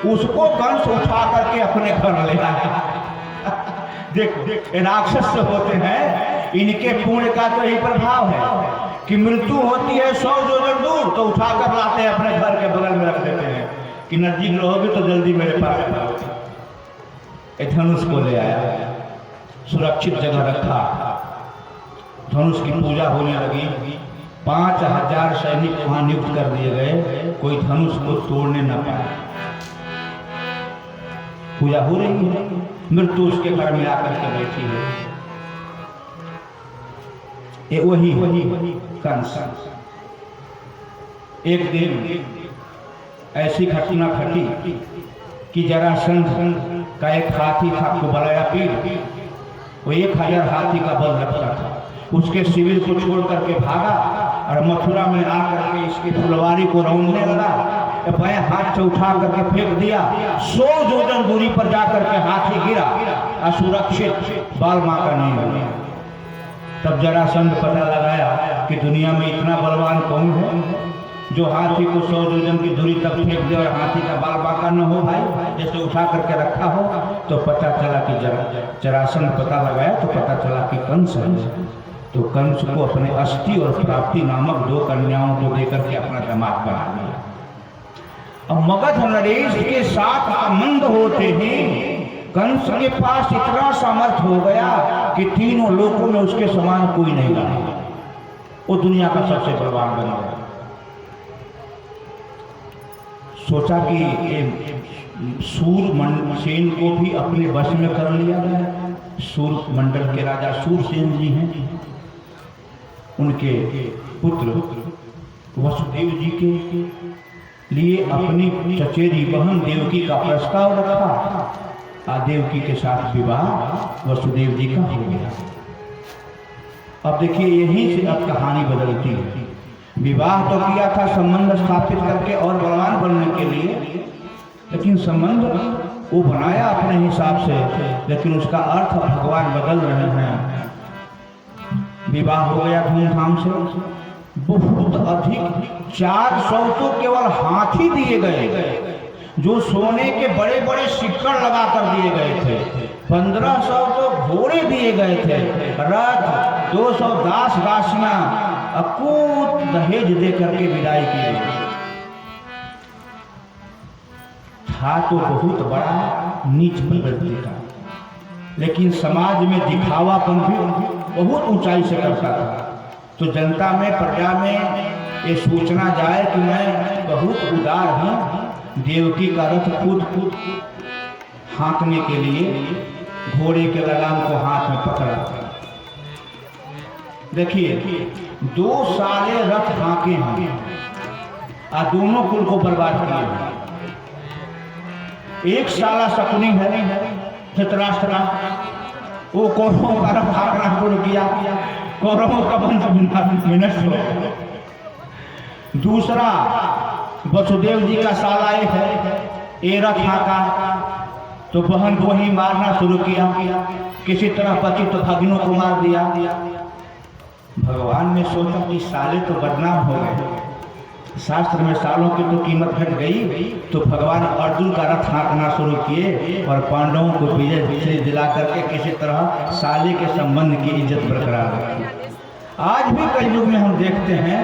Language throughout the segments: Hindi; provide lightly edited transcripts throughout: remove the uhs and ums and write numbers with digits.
उसको कंस उठा करके अपने घर ले आया। देखो ये राक्षस जो होते हैं, इनके पुण्य का तो यही प्रभाव है कि मृत्यु होती है 100 योजन दूर तो उठा कर लाते हैं अपने घर के बगल में रख देते हैं कि नजदीक रहोगे तो जल्दी मेरे पास आओगे। धनुष को ले आया, सुरक्षित जगह रखा, धनुष की पूजा होने लगी। 5000 सैनिक वहां नियुक्त कर दिए गए, कोई धनुष को तोड़ने न पाए। पूजा हो रही है, मृत्यु उसके घर में आकर के बैठी है। ये वही कंस। एक दिन ऐसी घटना घटी कि जरासंध का एक हाथी था, कुबलाया पीर, वो 1000 हाथी का बल रखता था। उसके शिविर को छोड़ करके भागा और मथुरा में आकर के इसकी फुलवारी को रौंदने लगा। बाएं हाथ से उठा करके फेंक दिया, 100 योजन दूरी पर जाकर के हाथी गिरा, असुरक्षित, बाल मां का नहीं बना। तब जरासंध पता लगाया कि दुनिया में इतना बलवान कौन है जो हाथी को 100 योजन की दूरी तक फेंक दे और हाथी का बाल बांका न हो भाई, जैसे उठा करके रखा हो। तो पता चला कि जरासंध पता लगाया तो पता चला कि कंस है। तो कंस को अपने अष्टि और प्राप्ति नामक 2 कन्याओं को देकर के अपना दामाद बना लिया। अब मगध नरेश के साथ संबंध होते ही कंस के पास इतना सामर्थ्य हो गया कि तीनों लोकों में उसके समान कोई नहीं रहा। वो दुनिया का सबसे बलवान बन गया। सोचा कि सूरसेन को भी अपने वश में कर लिया गया। सूर मंडल के राजा सूरसेन जी हैं, उनके पुत्र वसुदेव जी के लिए अपनी चचेरी बहन देवकी का प्रस्ताव रखा। देवकी के साथ विवाह वसुदेव जी का हो गया। अब देखिए यहीं से अब कहानी बदलती है। विवाह तो किया था संबंध स्थापित करके और बलवान बनने के लिए, लेकिन संबंध वो बनाया अपने हिसाब से, लेकिन उसका अर्थ भगवान बदल रहे हैं। विवाह हो गया धूमधाम से, बहुत अधिक 400 तो केवल हाथी दिए गए जो सोने के बड़े बड़े सिक्कड़ लगा कर दिए गए थे। 1500 तो घोड़े दिए गए थे, रथ 200 दास दासियां अकूत दहेज दे करके विदाई की गई। था तो बहुत बड़ा नीच प्रवृत्ति का, लेकिन समाज में दिखावापन भी बहुत ऊंचाई से करता था। तो जनता में, प्रजा में ये सूचना जाए कि मैं बहुत उदार हूँ। देवकी का रथ खुद हाँकने के लिए घोड़े के लगाम को हाथ में पकड़ा। देखिए 2 साले रथ हाँके हैं और दोनों कुल को बर्बाद किए हैं। एक साला शकुनी है धृतराष्ट्र, वो कौरवों का रथ हाँकना शुरू किया, कौरवों का वंश विनष्ट हो। दूसरा वसुदेव जी का साला एक है, ये रथ हाँका तो बहन को ही मारना शुरू किया, किसी तरह पति तो भगिनों को मार दिया। भगवान ने सोचा कि साले तो बदनाम हो गए, शास्त्र में सालों की तो कीमत घट गई। तो भगवान अर्जुन का रथ हाँकना शुरू किए और पांडवों को विजय दिला करके किसी तरह साले के संबंध की इज्जत बरकरार रखी। आज भी कलयुग में हम देखते हैं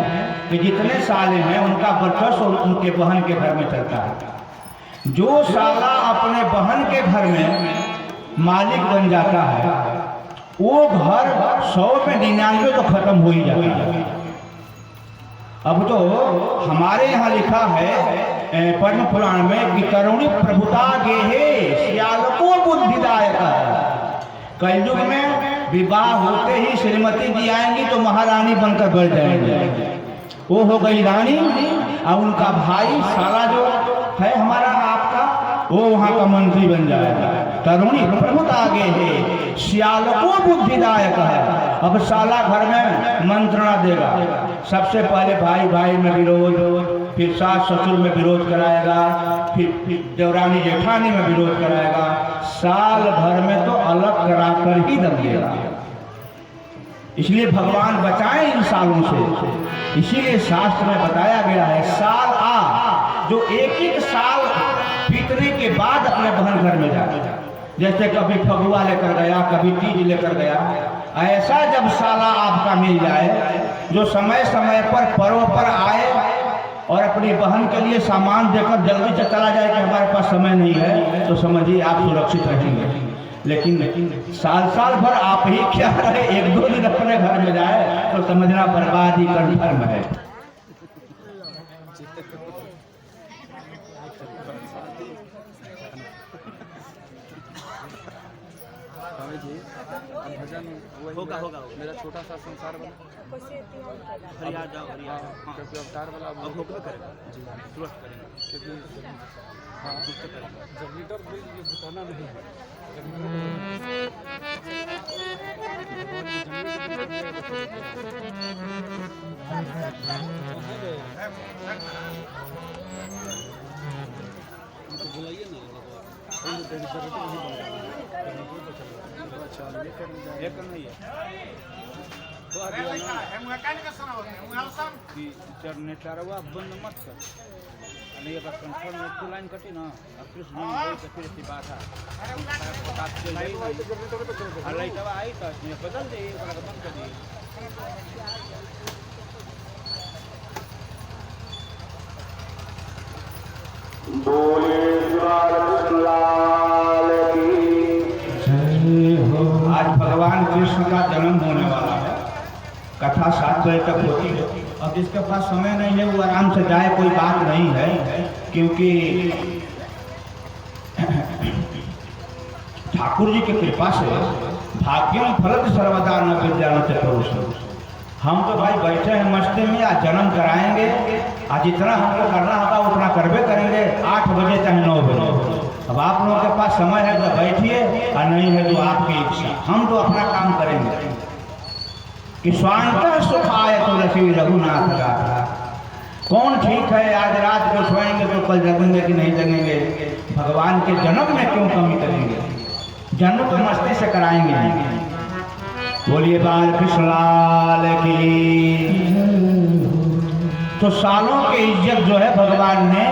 कि जितने साले हैं उनका वर्चस्व उनके बहन के घर में चलता है। जो साला अपने बहन के घर में मालिक बन जाता है, वो घर 100 में 99 तो खत्म हो ही जाता है। अब तो हमारे यहाँ लिखा है पद्म पुराण में कि तरुणी प्रभुता गेहे श्यालको बुद्धिदायक। कलयुग में विवाह होते ही श्रीमती जी आएंगी तो महारानी बनकर बढ़ जाएंगे। वो हो गई रानी और उनका भाई साला जो है हमारा आपका, वो वहाँ का मंत्री बन जाएगा। तरुणी प्रभुता आगे है, श्यालको बुद्धिदायक है। अब साला घर में मंत्रणा देगा, सबसे पहले भाई भाई में विरोध, फिर सास ससुर में विरोध कराएगा, फिर देवरानी जेठानी में विरोध कराएगा। साल भर में तो अलग करा कर ही दम देगा। इसलिए भगवान बचाए इन सालों से। इसीलिए शास्त्र में बताया गया है साल आ, जो एक एक साल बीतने बाद अपने बहन घर में जाए। जैसे कभी फगुआ लेकर गया, कभी तीज लेकर गया। ऐसा जब साला आपका मिल जाए जो समय समय पर पर्व पर आए और अपनी बहन के लिए सामान देकर जल्दी से चला जाए कि हमारे पास समय नहीं है, तो समझिए आप सुरक्षित रहेंगे। लेकिन साल साल भर आप ही क्या रहे, एक दो दिन अपने घर में जाए तो समझना बर्बादी कन्फर्म है। होगा होगा मेरा छोटा सा संसार वाला हरिया जाओ हरिया क्योंकि अवतार वाला अब होगा करेगा जी तुरंत करेंगे क्योंकि हाँ जब लीटर बिल ये बताना नहीं है बुलाइए ना एक नहीं है चरनेटारवा बंद मत कर आणि एक कंफर्म एक लाइन कटी ना कृष्ण तो फिर सी बात है पता चल गई नहीं लाइट अब आई तो इसमें बदल दे बड़ा बंद कर दी। आज भगवान कृष्ण का जन्म होने वाला है। कथा 7 बजे तक होती है। अब जिसके पास समय नहीं है वो आराम से जाए, कोई बात नहीं है, क्योंकि ठाकुर जी की कृपा से भाग्यम फलत सर्वदा न विद्यान पुरुष। हम तो भाई बैठे हैं मस्ती में, आज जन्म कराएंगे, आज जितना हमको करना होगा उतना करबे करेंगे, 8 बजे चाहे 9 बजे। अब आप लोगों के पास समय है तो बैठिए, और नहीं है तो आपकी इच्छा। हम तो अपना काम करेंगे कि स्वांत सुखाय तुलसी रघुनाथ गाथा। कौन ठीक है आज रात को सोएंगे तो कल जगेंगे कि नहीं जगेंगे, भगवान के जन्म में क्यों कमी करेंगे, जन्म तो मस्ती से कराएंगे नहीं। बोलिए बाल कृष्ण लाल की। तो सालों की इज्जत जो है भगवान ने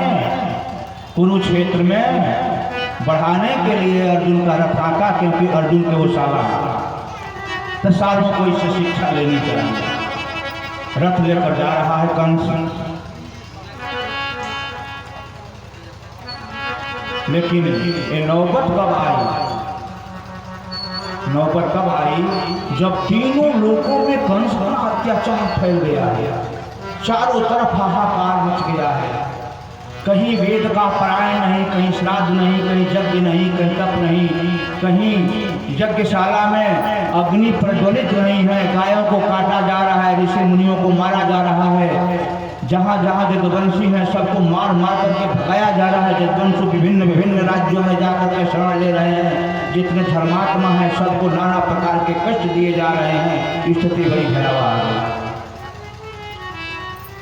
कुरुक्षेत्र में बढ़ाने के लिए अर्जुन का रथ आका, क्योंकि अर्जुन के वो साला तो सालों को इससे शिक्षा लेनी चाहिए। रथ लेकर जा रहा है कंस, लेकिन ये नौबत कब आई? नौबत कब आई जब तीनों लोगों में कंस का अत्याचार फैल गया है, चारों तरफ हाहाकार मच गया है। कहीं वेद का पारायण नहीं, कहीं श्राद्ध नहीं, कहीं यज्ञ नहीं, कहीं तप नहीं, कहीं यज्ञशाला में अग्नि प्रज्वलित नहीं है, गायों को काटा जा रहा है, ऋषि मुनियों को मारा जा रहा है। जहाँ जहाँ जदवंशी हैं सबको मार मार करके भगाया जा रहा है। जदवंशी विभिन्न विभिन्न राज्यों में जाकर के शरण ले रहे हैं। जितने धर्मात्मा हैं सबको नाना प्रकार के कष्ट दिए जा रहे हैं। स्थिति बड़ी भयावह है।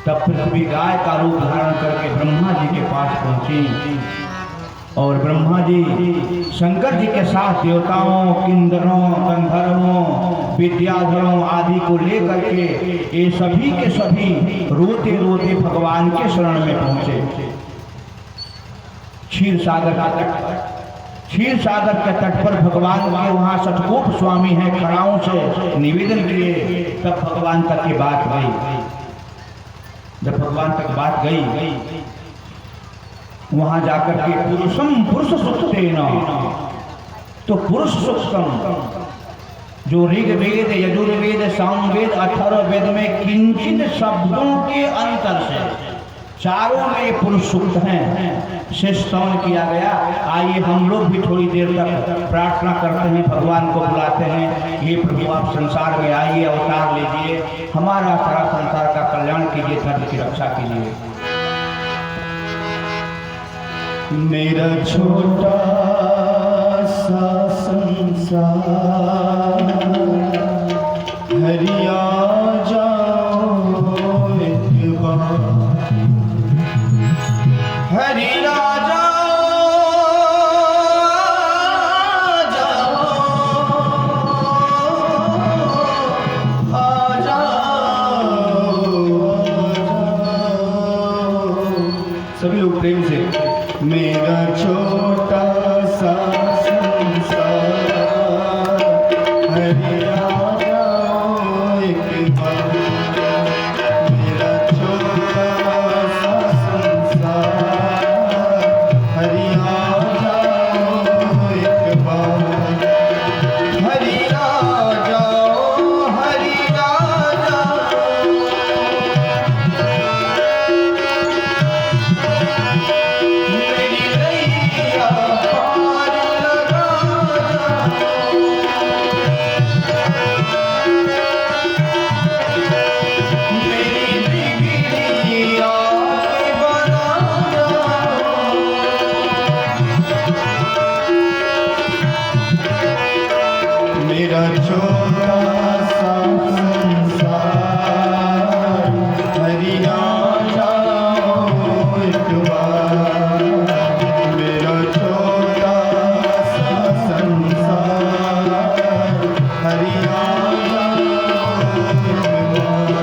तब पृथ्वी गाय का रूप धारण करके ब्रह्मा जी के पास पहुंची, और ब्रह्मा जी शंकर जी के साथ देवताओं, किन्नरों, गंधर्वों, विद्याधरों आदि को लेकर के ये सभी के सभी रोते रोते भगवान के शरण में पहुंचे। क्षीर सागर का तट, क्षीर सागर के तट पर भगवान के वहाँ सतकोप स्वामी हैं, खड़ाओं से निवेदन किए। तब भगवान तक की बात गई। जब भगवान तक बात गई, वहां जाकर के पुरुषम पुरुष सुक्तेन, तो पुरुष सुक्तम जो ऋग्वेद, यजुर्वेद, सामवेद, अथर्ववेद में किंचित शब्दों के अंतर से चारों में पुरुष सूक्त हैं, से स्तवन किया गया। आइए हम लोग भी थोड़ी देर तक प्रार्थना करते हैं, भगवान को बुलाते हैं, ये प्रभु आप संसार में आइए, अवतार लीजिए, हमारा सारा संसार का कल्याण कीजिए, धर्म की रक्षा कीजिए। मेरा छोटा सा संसार हरिया जाओ एक बार, हरि राजा जाओ, आ जाओ। सभी लोग प्रेम से मेरा मेरा छोटा सा संसार, हरि आ जाओ एक बार। मेरा छोटा सा संसार, हरि आ जाओ एक बार। हरि आ जाओ, हरि आ जाओ, मेरी नैया पार लगा जाओ, मेरी बिगड़ी आगे बना जाओ। मेरा छोटा सा संसार, हरि आ जाओ एक बार। मेरा छोटा सा संसार, हरि आ जाओ एक बार।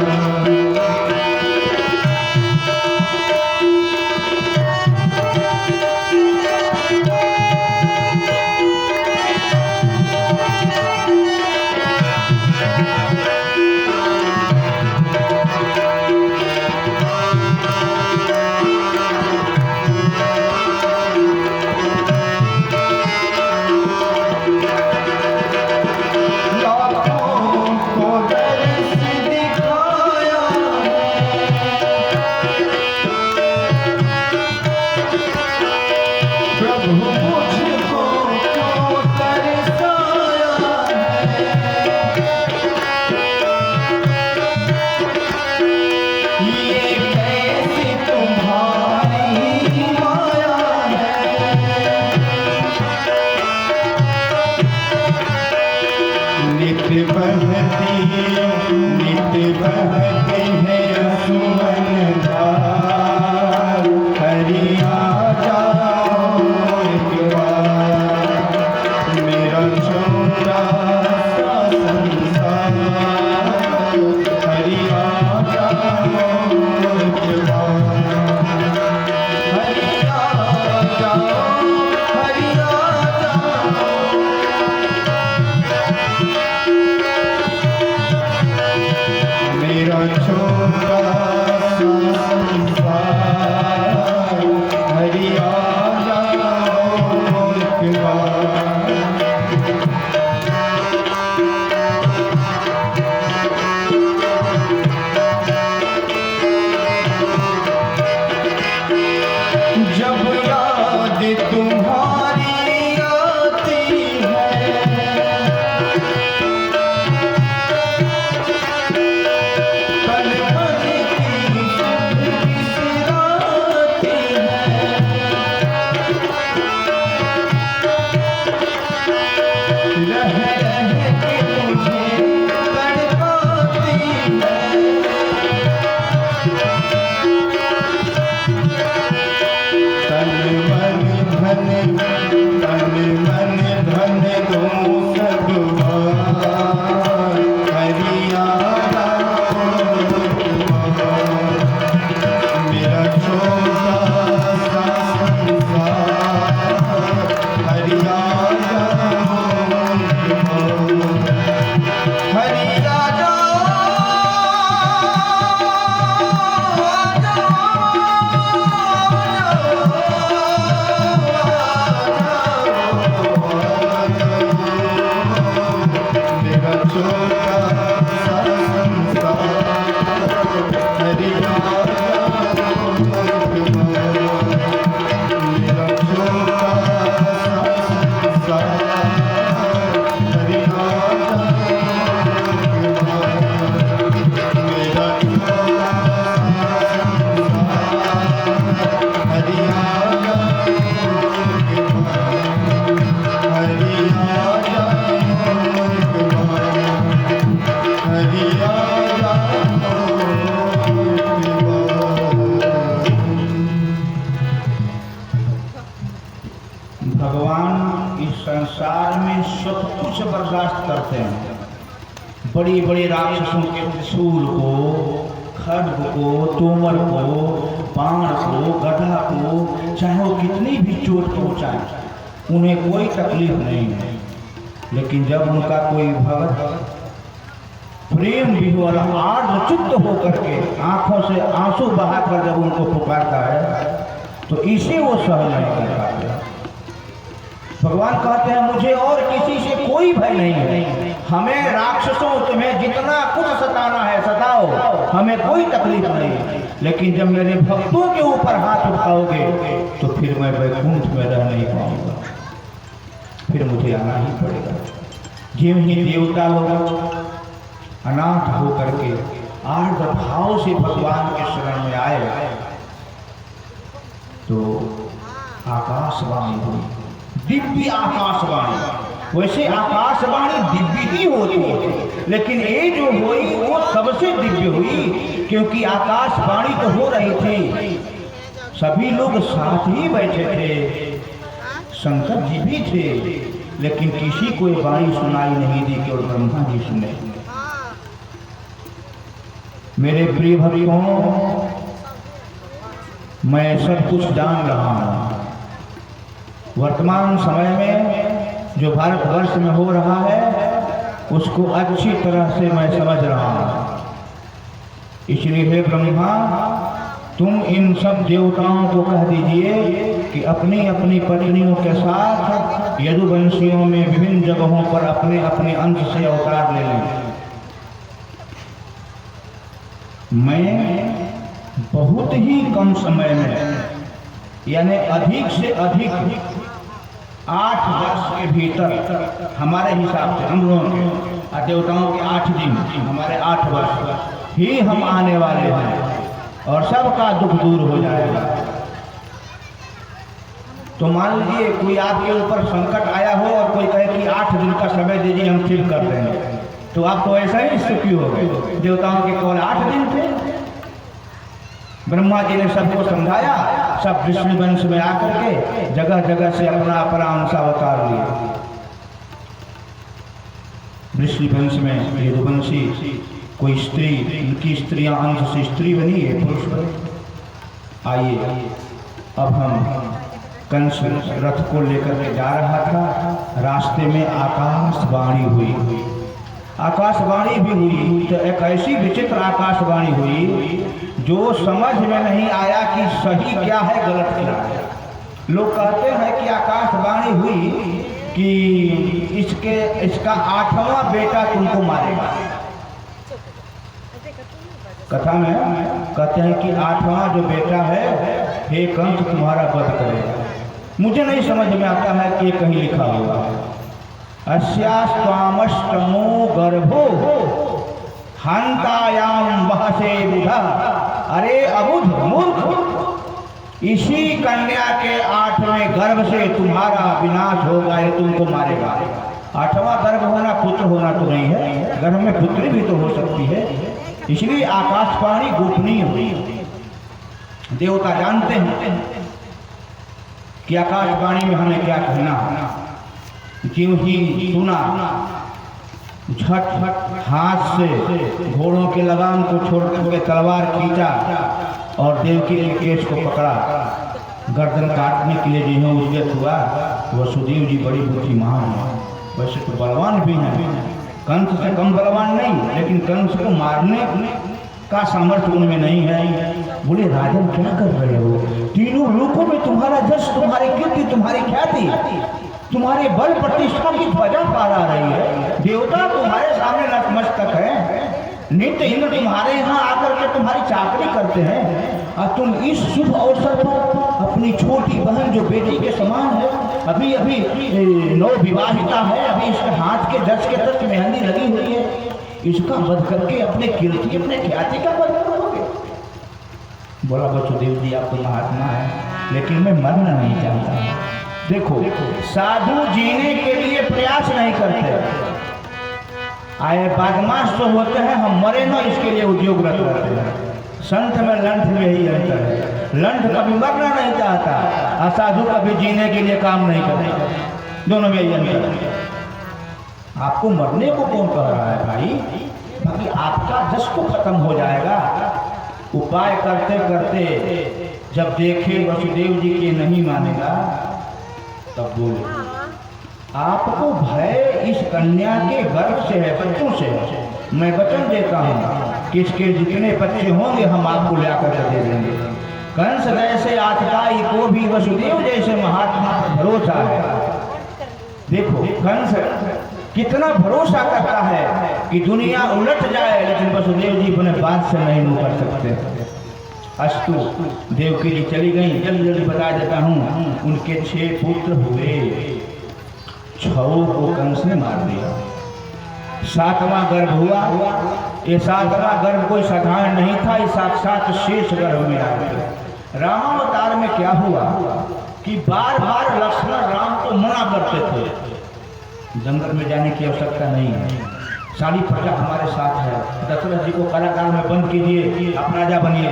लाखों को दर्श दिखाया प्रभु, मुझको क्यों तरसाया ये कैसी तुम्हारी माया है। नित बहती है सुमन धार, हरि आ जाओ एक बार। मेरा छोटा सा संसार, हरि आ जाओ एक बार। हरि आ जाओ, हरि आ जाओ, मेरा छोटा सा संसार, हरि आ जाओ एक बार। जब याद तुम्हारी आती है, तन मन की सुध बिसराती है। रह रह के मुझे तड़पाती है। तन मन धन दूं सब बार, हरि आ जाओ एक बार। मेरा छोटा सा संसार, हरि आ जाओ एक बार। हरि आ जाओ, मेरा छोटा सा संसार, हरि आ जाओ एक बार। मेरा छोटा सा संसार, हरि आ जाओ एक बार। मेरा छोटा सा संसार, हरि आ जाओ एक बार। हरि आ जाओ एक बार। हरि आ जाओ एक बार। भगवान इस संसार में सब कुछ बर्दाश्त करते हैं। बड़ी बड़ी राक्षसों के त्रिशूल को खड्ग को, तोमर को, बाण को, गधा को, चाहे वो कितनी भी चोट पहुंचाए, उन्हें कोई तकलीफ नहीं है। लेकिन जब उनका कोई भक्त प्रेम विह्वल आर्द्रचित्त होकर के आंखों से आंसू बहाकर जब उनको पुकारता है तो इसे वो सहन नहीं कर पाते। भगवान कहते हैं मुझे और किसी से कोई भय नहीं है, हमें राक्षसों तुम्हें जितना कुछ सताना है सताओ, हमें कोई तकलीफ नहीं, लेकिन जब मेरे भक्तों के ऊपर हाथ उठाओगे तो फिर मैं वैकुंठ में रह नहीं पाऊंगा, फिर मुझे आना ही पड़ेगा। जिन ही देवता लोग अनाथ होकर के आर्द्र भाव से भगवान के शरण में आए तो आकाशवाणी हुई, दिव्य आकाशवाणी। वैसे आकाशवाणी दिव्य ही होती है, लेकिन ये जो हुई वो सबसे दिव्य हुई, क्योंकि आकाशवाणी तो हो रही थी, सभी लोग साथ ही बैठे थे, शंकर जी भी थे, लेकिन किसी को वाणी सुनाई नहीं दी, केवल ब्रह्मा जी सुने। मेरे प्रिय भक्तों, मैं सब कुछ जान रहा हूँ। वर्तमान समय में जो भारतवर्ष में हो रहा है उसको अच्छी तरह से मैं समझ रहा हूँ। इसलिए हे ब्रह्मा, तुम इन सब देवताओं को कह दीजिए कि अपनी अपनी पत्नियों के साथ यदुवंशियों में विभिन्न जगहों पर अपने अपने अंश से अवतार ले लें। मैं बहुत ही कम समय में, यानी अधिक से अधिक 8 वर्ष के भीतर, हमारे हिसाब से हम लोगों के देवताओं के 8 दिन, हमारे 8 वर्ष ही हम आने वाले हैं और सबका दुख दूर हो जाएगा। तो मान लीजिए कोई आपके ऊपर संकट आया हो और कोई कहे कि 8 दिन का समय दीजिए हम ठीक कर देंगे, तो आप तो ऐसा ही सुखी हो गए। देवताओं के केवल 8 दिन थे। ब्रह्मा जी ने सबको समझाया, सब विष्णु वंश में आकर के जगह जगह से अपना अपना अंश अवतार लिए। विष्णु वंश में यदुवंशी कोई स्त्री, उनकी स्त्रियां अंश से स्त्री बनी है, पुरुष बने। आइए अब हम कंस रथ को लेकर के जा रहा था, रास्ते में आकाशवाणी हुई। आकाशवाणी भी हुई तो एक ऐसी विचित्र आकाशवाणी हुई जो समझ में नहीं आया कि सही क्या है गलत क्या है। लोग कहते हैं कि आकाशवाणी हुई कि इसका 8वां बेटा तुमको मारेगा। कथा में कहते हैं कि 8वां जो बेटा है, हे कंस तुम्हारा वध करेगा। मुझे नहीं समझ में आता है कि कहीं लिखा हुआ है अस्यास्त्वामष्टमो गर्भो हंतायाम बहसे बुधा। अरे अबुध मूर्ख, इसी कन्या के 8वें गर्भ से तुम्हारा विनाश होगा, ये तुमको मारेगा। 8वां गर्भ होना पुत्र होना तो नहीं है, गर्भ में पुत्री भी तो हो सकती है। इसलिए आकाशवाणी गोपनीय हुई। देवता जानते हैं कि आकाशवाणी में हमें क्या कहना। क्यों ही सुना, झट हाथ से घोड़ों के लगाम को छोड़ करके तलवार खींचा और देवकी के केश को पकड़ा, गर्दन काटने के लिए जो उद्यत हुआ। वसुदेव जी बड़ी बुद्धिमान है, वैसे तो बलवान भी हैं, कंस से कम बलवान नहीं, लेकिन कंस को मारने का सामर्थ्य उनमें नहीं है। बोले राजन क्या कर रहे हो, तीनों लोकों में तुम्हारा जश, तुम्हारी कीर्ति, तुम्हारी ख्याति, तुम्हारे बल प्रतिष्ठा की ध्वजा फहरा रही है। देवता तुम्हारे सामने नतमस्तक है, नित्य इंद्र तुम्हारे यहाँ आकर के तुम्हारी चाकरी करते हैं, और तुम इस शुभ अवसर पर अपनी छोटी बहन जो बेटी के समान है, अभी अभी नवविवाहिता है, अभी इसके हाथ के जस के तक मेहंदी लगी हुई है, इसका वध करके अपने कीर्ति, अपने ख्याति का वध करोगे। बोला वसुदेव जी आप तो महात्मा है, लेकिन मैं मरना नहीं चाहता। देखो साधु जीने के लिए प्रयास नहीं करते, आए बदमाश तो होते हैं, हम मरे ना इसके लिए उद्योगरत रहते हैं। संत में लंठ में ही अंतर है, लंठ कभी मरना नहीं चाहता और साधु कभी जीने के लिए काम नहीं करता, दोनों में ही अंतर है। आपको मरने को कौन कह रहा है भाई, बाकी आपका जस को खत्म हो जाएगा, उपाय करते करते जब देखे वसुदेव जी के नहीं मानेगा, तब बोले आपको भय इस कन्या के गर्भ से है, बच्चों से है। मैं वचन देता हूँ कि इसके जितने बच्चे होंगे हम आपको लाकर दे देंगे। कंस जैसे आतताई को भी वसुदेव जैसे महात्मा पर भरोसा है। देखो कंस कितना भरोसा करता है कि दुनिया उलट जाए, लेकिन वसुदेव जी अपने बात से नहीं मुकर सकते। अस्तु देवकी जी चली गई। जल्दी जल्दी बता देता हूँ, उनके 6 पुत्र हुए, 6 को कंस ने मार दिया। 7वां गर्भ हुआ। ये 7वां गर्भ कोई साधारण नहीं था, ये साक्षात शेष गर्भ में आ गया। रामावतार में क्या हुआ कि बार बार लक्ष्मण राम को मना करते थे, जंगल में जाने की आवश्यकता नहीं है, सारी प्रजा हमारे साथ है, दशरथ जी को कारागार में बंद कीजिए, आप राजा बनिए।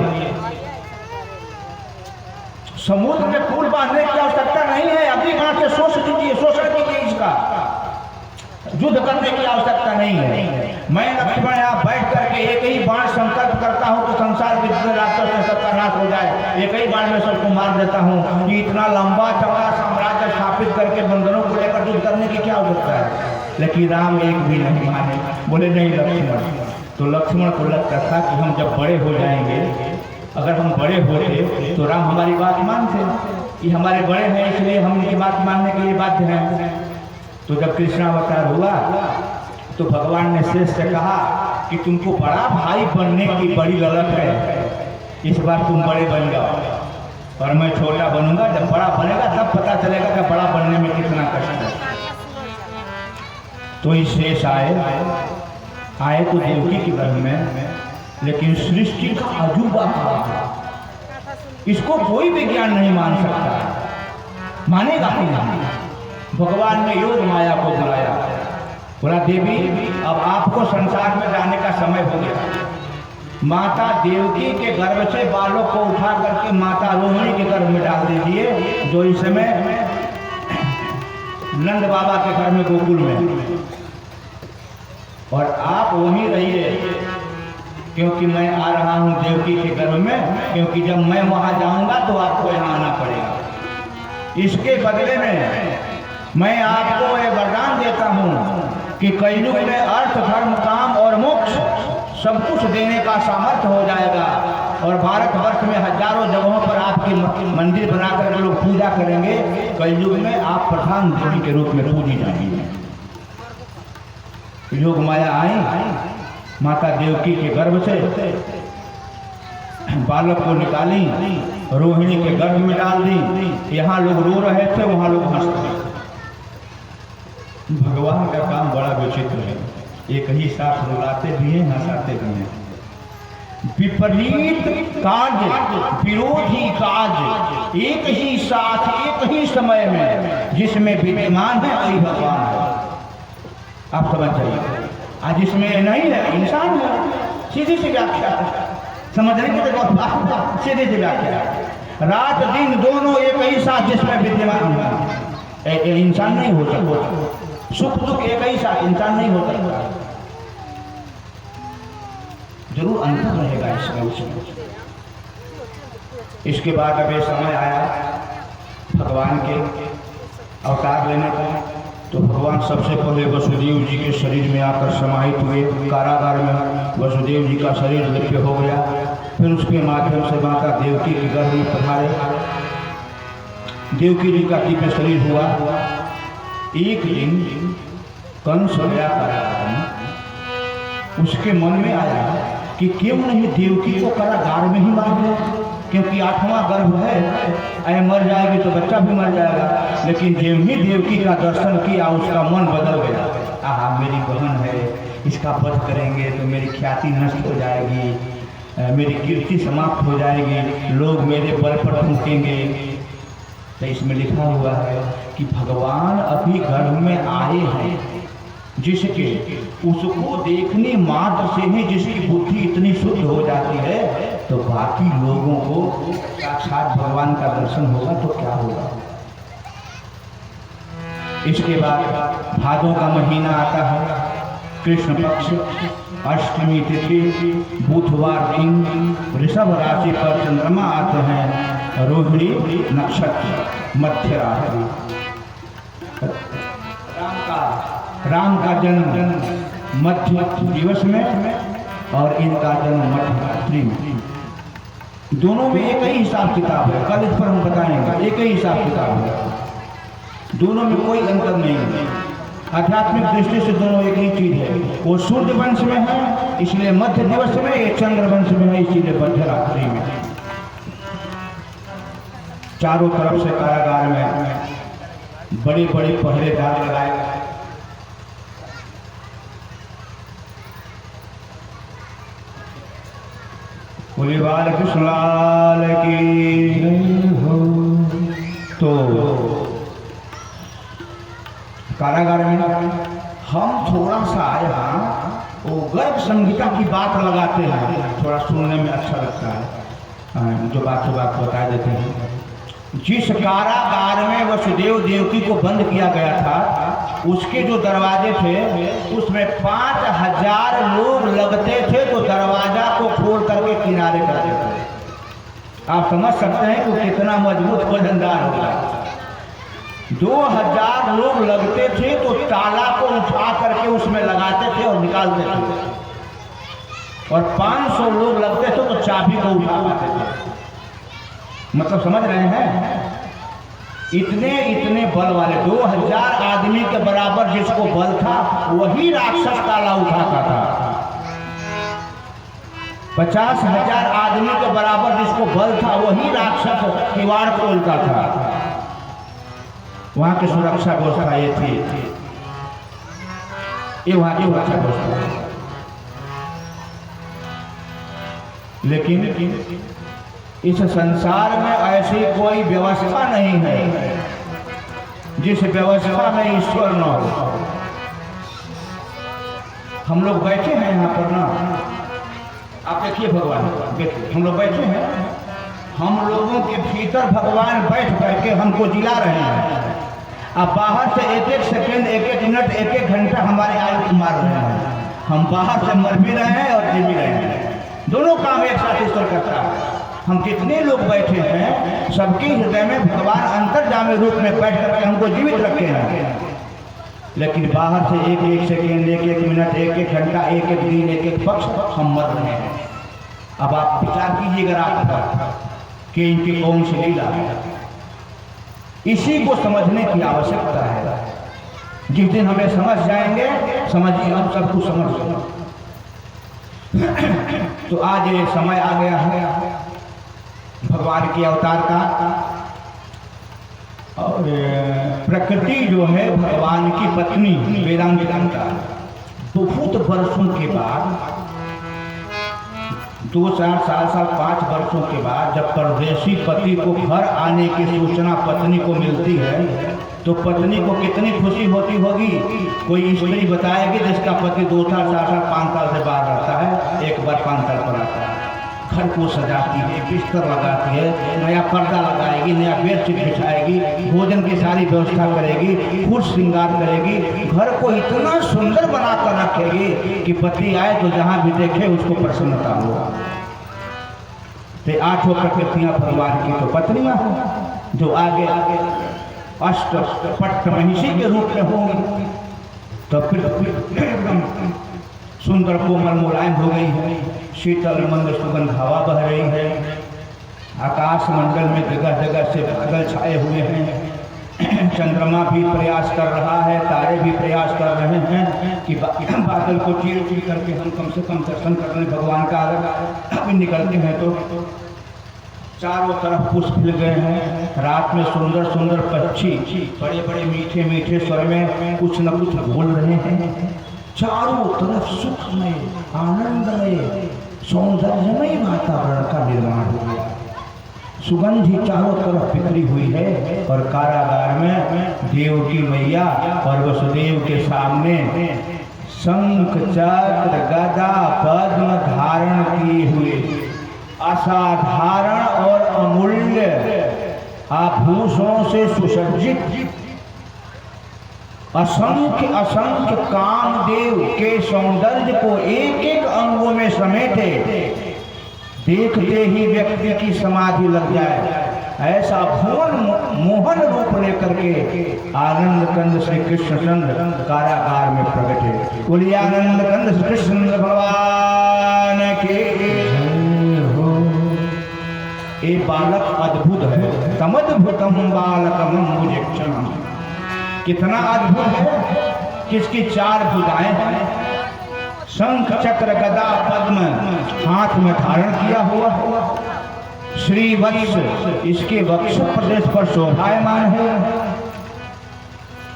समुद्र में पुल बांधने की आवश्यकता नहीं है, अभी वहां से शोषण कीजिए इसका, युद्ध करने की आवश्यकता नहीं है। मैं लक्ष्मण यहाँ बैठ करके एक ही बाण संकल्प करता हूँ तो संसार के जितने राक्षस में सबका नाश हो जाए, एक ही बाण में सबको मार देता हूँ। कि इतना लंबा चौड़ा साम्राज्य स्थापित करके बंदरों को लेकर युद्ध करने की क्या आवश्यकता है? लेकिन राम एक भी नहीं माने, बोले नहीं लक्ष्मण। तो लक्ष्मण को लगता था कि हम जब बड़े हो जाएंगे, अगर हम बड़े होते तो राम हमारी बात मानते, कि हमारे बड़े हैं इसलिए हम इनकी बात मानने के लिए बाध्य हैं। तो जब कृष्णावतार हुआ तो भगवान ने शेष से कहा कि तुमको बड़ा भाई बनने की बड़ी ललक है, इस बार तुम बड़े बन जाओ और मैं छोटा बनूंगा। जब बड़ा बनेगा तब पता चलेगा कि बड़ा बनने में कितना कष्ट है। तो ये शेष आए तो देवकी के गर्भ में, लेकिन सृष्टि का अजूबा था, इसको कोई विज्ञान नहीं मान सकता, मानेगा ही नहीं। भगवान ने योग माया को बुलाया, बोला देवी अब आपको संसार में जाने का समय हो गया। माता देवकी के गर्भ से बालों को उठा करके माता रोहिणी के गर्भ में डाल दीजिए, जो इस समय नंद बाबा के घर में गोकुल में, और आप वहीं रहिए, क्योंकि मैं आ रहा हूं देवकी के गर्भ में, क्योंकि जब मैं वहां जाऊंगा तो आपको यहाँ आना पड़ेगा। इसके बदले में मैं आपको ये वरदान देता हूँ कि कलयुग में अर्थ धर्म काम और मोक्ष सब कुछ देने का सामर्थ्य हो जाएगा, और भारतवर्ष में हजारों जगहों पर आपकी मंदिर बनाकर लोग पूजा करेंगे। कलयुग में आप प्रधान देवी के रूप में पूजी जाएंगे। योग माया आई, माता देवकी के गर्भ से बालक को निकाली, रोहिणी के गर्भ में डाल दी। यहाँ लोग रो रहे थे, वहाँ लोग हंस रहे थे। भगवान का काम बड़ा विचित्र है, एक ही साथ रुलाते भी हैं, हंसाते भी हैं। विपरीत कार्य, विरोधी कार्य एक ही साथ एक ही समय में जिसमें विद्यमान है वही भगवान है। आप समझ जाइए। आज जिसमें नहीं है इंसान है, सीधी सी व्याख्या है, समझने की तो सीधी सी व्याख्या है। रात दिन दोनों एक ही साथ जिसमें विद्यमान है, इंसान नहीं हो सकता। सुख दुख एक ही साथ इंसान नहीं हो सकता, जरूर अंतर रहेगा इसमें उसमें। इसके बाद अब समय आया भगवान के अवतार लेने का, तो भगवान सबसे पहले वसुदेव जी के शरीर में आकर समाहित हुए। कारागार में वसुदेव जी का शरीर लिप्य हो गया। फिर उसके माध्यम से माता देवकी के गर्भ में पधारे। देवकी जी का दिव्य शरीर हुआ। एक दिन कंस गया कारागार में, उसके मन में आया कि क्यों नहीं देवकी को कारागार में ही मार दो, क्योंकि 8वां गर्भ है, अरे मर जाएगी तो बच्चा भी मर जाएगा। लेकिन जब ही देवकी का दर्शन किया उसका मन बदल गया। आहा मेरी बहन है, इसका वध करेंगे तो मेरी ख्याति नष्ट हो जाएगी, मेरी कीर्ति समाप्त हो जाएगी, लोग मेरे बल पर थूकेंगे। तो इसमें लिखा हुआ है कि भगवान अभी गर्भ में आए हैं, जिसके उसको देखने मात्र से ही जिसकी बुद्धि इतनी शुद्ध हो जाती है, तो बाकी लोगों को साक्षात भगवान का दर्शन होगा तो क्या होगा। इसके बाद भादों का महीना आता है, कृष्ण पक्ष, अष्टमी तिथि बुधवार दिन वृषभ राशि पर चंद्रमा आते हैं, रोहिणी नक्षत्र मध्य राशि। राम का जन्म मध्य दिवस में और इनका जन्म मध्य रात्रि में। दोनों में एक ही हिसाब किताब है, कल इस पर हम बताएंगे। एक ही हिसाब किताब है, दोनों में कोई अंतर नहीं है। आध्यात्मिक दृष्टि से दोनों एक ही चीज है। वो सूर्य वंश में है इसलिए मध्य दिवस में, ये चंद्र वंश में है इसीलिए मध्य रात्रि में। चारों तरफ से कारागार में बड़े बड़े पहरेदार लगाए गए। बोले बाल कृष्ण लाल की जय हो। तो कारागार में हम थोड़ा सा यहाँ वो गर्भ संहिता की बात लगाते हैं, थोड़ा सुनने में अच्छा लगता है, जो बात बता देते हैं। जिस कारागार में वसुदेव देवकी को बंद किया गया था, उसके जो दरवाजे थे उसमें 5000 लोग लगते थे, तो दरवाजा को खोल करके किनारे करते थे। आप समझ सकते हैं कि कितना मजबूत वजनदार होगा। 2000 लोग लगते थे तो ताला को उठा करके उसमें लगाते थे और निकालते थे, और 500 लोग लगते थे तो चाबी को उठा पाते थे। मतलब समझ रहे हैं, इतने बल वाले 2000 आदमी के बराबर जिसको बल था वही राक्षस ताला उठाता था। 50,000 आदमी के बराबर जिसको बल था वही राक्षस किवाड़ खोलता था। वहां की सुरक्षा व्यवस्था ये थी, ये वहां की सुरक्षा व्यवस्था। लेकिन इस संसार में ऐसी कोई व्यवस्था नहीं है जिस व्यवस्था में ईश्वर न हो। हम लोग बैठे हैं यहाँ पर ना, आप देखिए भगवान, देखिए हम लोग बैठे हैं, हम लोगों के भीतर भगवान बैठ करके हमको जिला रहे हैं। अब बाहर से एक एक सेकंड, एक एक मिनट, एक एक घंटा हमारे आयु मार रहे हैं। हम बाहर से मर भी रहे हैं और जी भी रहे हैं, दोनों काम एक साथ ईश्वर करता है। हम जितने लोग बैठे हैं सबके हृदय में भगवान अंतर्जामी रूप में बैठ करके हमको जीवित रखे हैं। लेकिन बाहर से एक एक सेकेंड, एक एक मिनट, एक एक घंटा, एक एक दिन, एक एक पक्ष हम मर रहे हैं। अब आप विचार कीजिएगा रात भर कि इनकी कौन सी लीला है। इसी को समझने की आवश्यकता है। जिस दिन हमें समझ जाएंगे, समझिए हम सब कुछ समझ। तो आज ये समय आ गया है भगवान के अवतार का, और प्रकृति जो है भगवान की पत्नी वेदांगिका का बहुत वर्षों के बाद, 2-4 साल 5 वर्षों के बाद जब परदेशी पति को घर आने की सूचना पत्नी को मिलती है तो पत्नी को कितनी खुशी होती होगी। कोई स्त्री बताएगी जिसका पति 2 साल 4 साल 5 साल से बाहर रहता है, एक बार 5 साल पर आता है, घर को सजाती है, बिस्तर लगाती है, नया पर्दा लगाएगी, नया बेडशीट बिछाएगी, भोजन की सारी व्यवस्था करेगी, फूल श्रृंगार करेगी, घर को इतना सुंदर बनाकर रखेगी कि पति आए तो जहाँ भी देखे उसको प्रसन्नता हो। तो 8 प्रकृतियाँ भगवान की तो पत्नियाँ हो, जो आगे अष्ट पट्ट महिषी के रूप में होंगी। तो फिर एकदम सुंदर कोमल मुलायम हो गई है, शीतल मंद सुगंध हवा बह रही है, आकाश मंडल में जगह जगह से बादल छाए हुए हैं, चंद्रमा भी प्रयास कर रहा है, तारे भी प्रयास कर रहे हैं कि बादल को चीर करके हम कम से कम दर्शन करने भगवान का अगर निकलते हैं। तो चारों तरफ पुष्प खिल गए हैं, रात में सुंदर सुंदर पक्षी बड़े बड़े मीठे मीठे स्वर में कुछ न कुछ बोल रहे हैं। चारों तरफ सुखमय, आनंदमय, सौंदर्यमय वातावरण का निर्माण हो गया। सुगंधी चारों तरफ बिखरी हुई है और कारागार में देवकी मैया और वसुदेव के सामने शंख चक्र गदा पद्म धारण किए हुए असाधारण और अमूल्य आभूषणों से सुसज्जित असंख्य असंख्य कामदेव के सौंदर्य को एक एक अंगों में समेटे, देखते ही व्यक्ति की समाधि लग जाए, ऐसा भुवन मोहन रूप लेकर के आनंद कंद श्री कृष्णचंद्र कारागार में प्रकटे। बोलिए आनंद कंद श्री कृष्ण भगवान के हो। ये बालक अद्भुत है, तमद्भुतम बालकम मुझेक्षण। कितना अद्भुत है कि इसकी 4 भुजाएं हैं, शंख चक्र गदा पद्म हाथ में धारण किया हुआ, श्री वत्स इसके वक्ष प्रदेश पर शोभायमान है,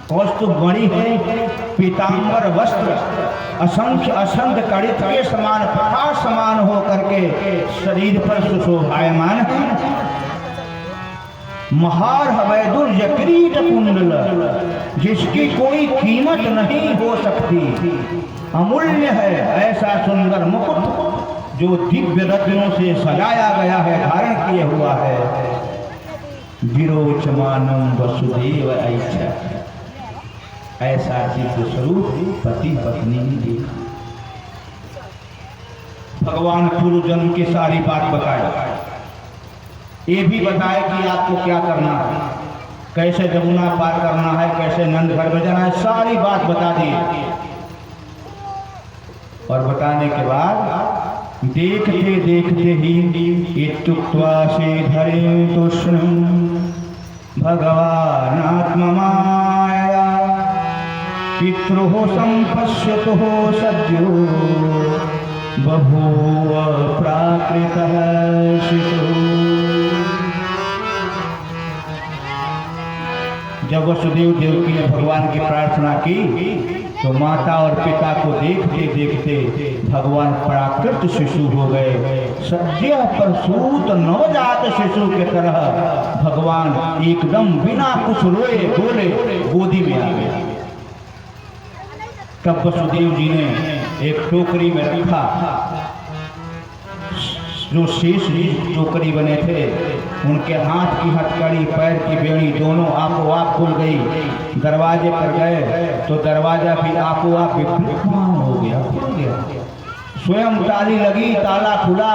कौस्तुभ मणि है, पीतांबर वस्त्र असंख्य असंख्य कड़ित के समान प्रकाश समान हो करके शरीर पर सुशोभायमान है, महार वैदुर्य किरीट कुंडल जिसकी कोई कीमत नहीं हो सकती, अमूल्य है ऐसा सुंदर मुकुट जो दिव्य रत्नों से सजाया गया है, धारण किए हुआ है। विरोचमानम वसुदेव ऐच्छा, ऐसा दिव्य स्वरूप पति पत्नी ने देखा। भगवान पूर्व जन्म की सारी बात बताए, ये भी बताए कि आपको क्या करना है, कैसे जमुना पार करना है, कैसे नंद घर में जाना है, सारी बात बता दी। और बताने के बाद देखते देखते ही इत्युक्त्वा से धरे तुष्ण भगवान आत्ममाया पितृ संपश्यतु सद्यो बभूव प्राकृतः शिशुः। जब वसुदेव देवकी ने भगवान की प्रार्थना की तो माता और पिता को देखते देखते भगवान प्राकृत शिशु हो गए। सद्य प्रसूत नवजात शिशु के तरह भगवान एकदम बिना कुछ रोए बोले गोदी में आ गए। तब वसुदेव जी ने एक टोकरी में रखा, जो शेष टोकरी बने थे उनके हाथ की हथकड़ी पैर की बेड़ी दोनों आपो आप खुल गई। दरवाजे पर गए तो दरवाजा भी आपो आप विद्यमान हो गया, खुल गया। स्वयं ताली लगी, ताला खुला,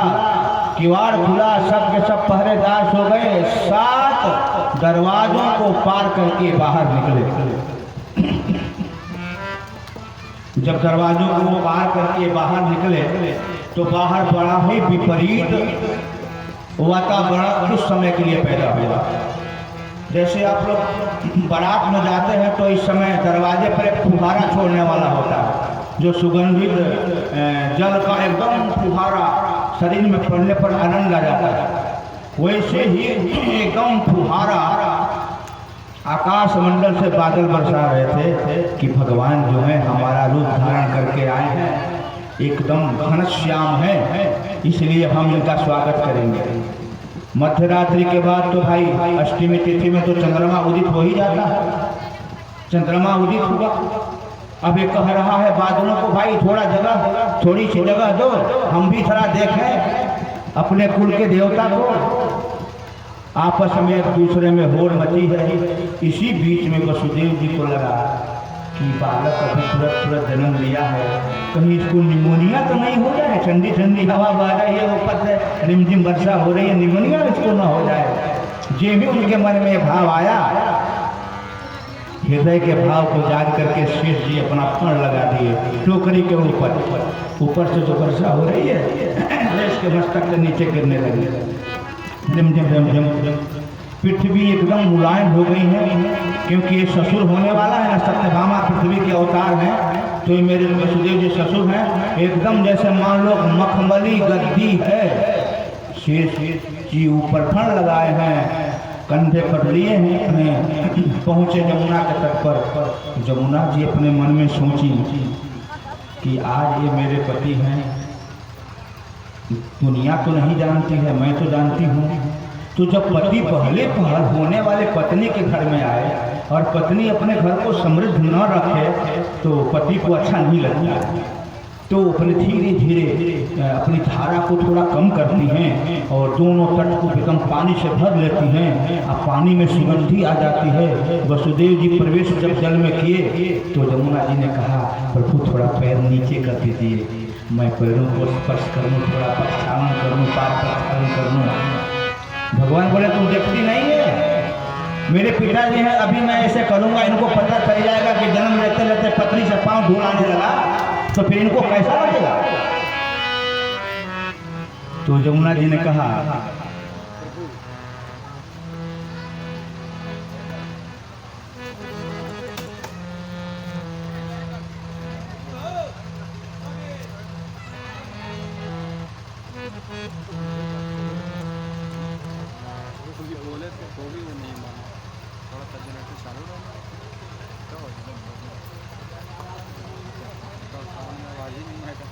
किवाड़ खुला, सब के सब पहरेदार सो गए। 7 दरवाजों को पार करके बाहर निकले। जब दरवाजों को पार करके बाहर निकले तो बाहर बड़ा ही विपरीत वातावरण उस समय के लिए पैदा हुआ। जैसे आप लोग बारात में जाते हैं तो इस समय दरवाजे पर एक फुहारा छोड़ने वाला होता है, जो सुगंधित जल का एकदम फुहारा शरीर में पड़ने पर आनंद आ जाता है। वैसे ही एकदम फुहारा आकाश मंडल से बादल बरसा रहे थे कि भगवान जो है हमारा रूप धारण करके आए हैं, एकदम घनश्याम है, इसलिए हम इनका स्वागत करेंगे। मध्यरात्रि के बाद तो भाई अष्टमी तिथि में तो चंद्रमा उदित हो ही जाता है। चंद्रमा उदित हुआ, अब ये कह रहा है बादलों को भाई थोड़ा जगह, थोड़ी सी जगह दो, हम भी थोड़ा देखें अपने कुल के देवता को। आपस में एक दूसरे में होड़ मची है। इसी बीच में वसुदेव जी को लगा कि बालक अभी तुरंत जन्म लिया है, कहीं इसको निमोनिया तो नहीं हो जाए, ठंडी ठंडी हवा बह रही है, ऊपर से रिमझिम वर्षा हो रही है, निमोनिया इसको ना हो जाए। जे भी उनके मन में भाव आया, हृदय के भाव को जाग करके शेष जी अपना फण लगा दिए टोकरी के ऊपर से जो वर्षा हो रही है इसके मस्तक के नीचे गिरने लगी। रिमझिम रिमझिम पृथ्वी एकदम मुलायम हो गई है, क्योंकि ये ससुर होने वाला है ना, सत्यभामा पृथ्वी के अवतार हैं, तो ये मेरे वसुदेव जी ससुर हैं। एकदम जैसे मान लो मखमली गद्दी है, शेष जी ऊपर फण लगाए हैं, कंधे पर लिए हैं, पहुँचे जमुना के तट पर। जमुना जी अपने मन में सोची कि आज ये मेरे पति हैं, दुनिया तो नहीं जानती है, मैं तो जानती हूँ। तो जब पति पहले होने वाले पत्नी के घर में आए और पत्नी अपने घर को समृद्ध न रखे तो पति को अच्छा नहीं लगता। तो अपने धीरे धीरे अपनी धारा को थोड़ा कम करती हैं और दोनों तट को एकदम पानी से भर लेती हैं। अब पानी में सुगंधी आ जाती है। वसुदेव जी प्रवेश जब जल में किए तो यमुना जी ने कहा, प्रभु थोड़ा पैर नीचे कर दीजिए, मैं पैरों को स्पर्श करूँ, थोड़ा प्रक्षालन करूँ, पार प्रक्षालन करूँ। भगवान बोले तुम देखती नहीं है, मेरे पिताजी हैं, अभी मैं ऐसे करूँगा इनको पता चल जाएगा कि जन्म लेते लेते पत्नी से पाँव धूल आने लगा, तो फिर इनको कैसा लगेगा। तो यमुना जी ने कहा, बोले तो भी वो नहीं माना, थोड़ा सा जनरेटर चालू रहा तो आवाज ही नहीं आएगा।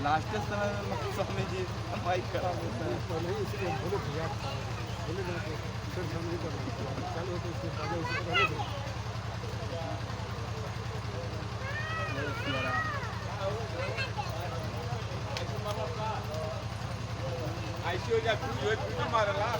लास्ट समय में स्वामी जी माइक करा होता है, पहले ही इसलिए बोले भैया बोले ना तो फिर समझ कर चालू होते इसके पहले इसको पहले दे आईसीयू जा कुछ मारला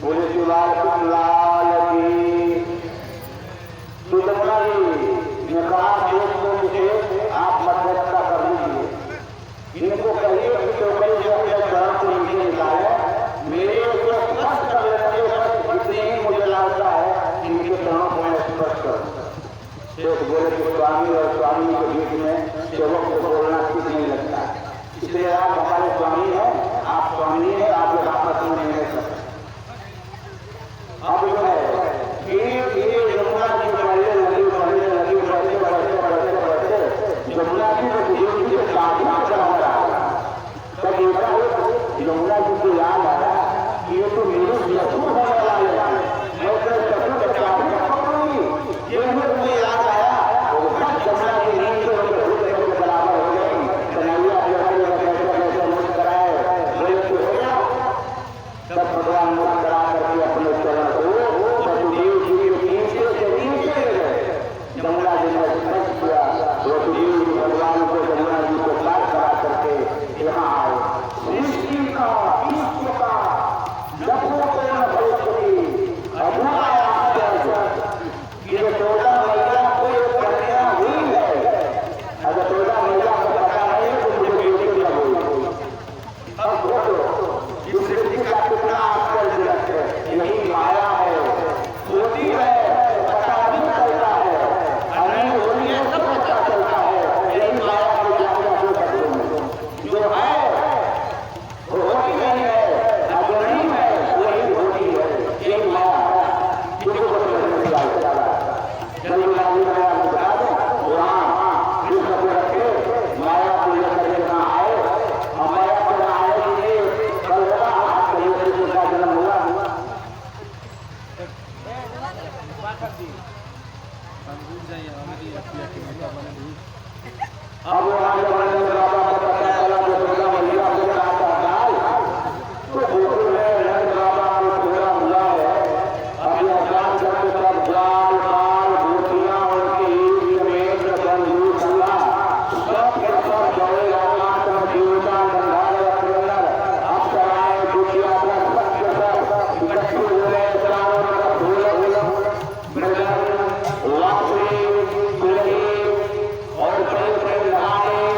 बोले शिवाल लाल की तो यमुना जी ने कहा आप मध्यस्थता कर लीजिए, इनको कहिए कि चौकड़ी से अपने चरण को नीचे निकाले, मेरे को स्पर्श कर लेने इतने ही मुझे लगता है इनके चरणों को मैं स्पर्श करूँ। शेख बोले कि स्वामी और स्वामी के बीच में सेवक को बोलना ठीक नहीं लगता, इसलिए आप हमारे स्वामी हैं, आप स्वामी हैं, आप लोग आपस में नहीं रह सकते। अब जो है ये यमुना जी पहले लगी बढ़ते यमुना जी को साधना करा रहा, तब यमुना जी को याद आया कि ये तो मेरे शत्रु होने वाला है, मैं अपने शत्रु का साधना करूंगी। ये मुझे याद आया यमुना जी नींद से बराबर हो गई, कन्हैया कराए तब भगवान मुक्त करा करके अपने चरण को वसुदेव जी के नीचे से नीचे यमुना जी ने स्पर्श किया। वसुदेव जी भगवान को यमुना जी को पार करा करके यहाँ आए। सृष्टि का विश्व का लघुपूर्ण भविष्य अधूरा ये 14 महिला को एक कन्या हुई है। अगर 14 महिला को पता नहीं है तो मुझे बेटी क्या हुई। अब इस सृष्टि का कितना आश्चर्यजनक है, यही माया है, होती है पता नहीं चलता है, अनेक होती है सब पता चलता है, यही माया को जाना हो सकते हैं। जो अब वहाँ जब नंद बाबा को पता चला कि दुर्गा मैया को आता डाल तो गोकुल में नंद बाबा को पूरा हुआ है। अब यह जान करके सब जाल पाल गोटियां उनके समेत बंधु सल्ला सब के सब दौड़े रामात में जीवता गंधार रत्नर अप्सराएं दुखिया सत्य सब इकट्ठे हुए चारों तरफ धूल मृदंग वापसी पिलही और कई कई लहाएं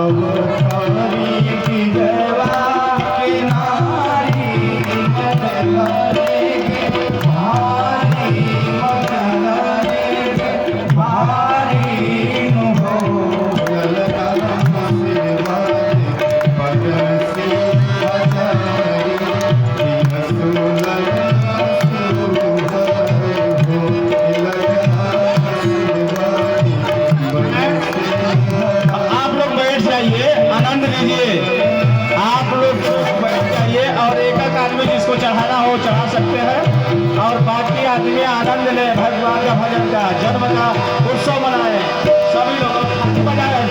आप लोग बैठ जाइए, आनंद लीजिए। आप लोग बैठ जाइए और एक एक आदमी जिसको चढ़ाना हो चढ़ा सकते हैं और बाकी आदमी आनंद ले भगवान का भजन का जन्म का उत्सव मनाए। सभी लोग ताली बजाए,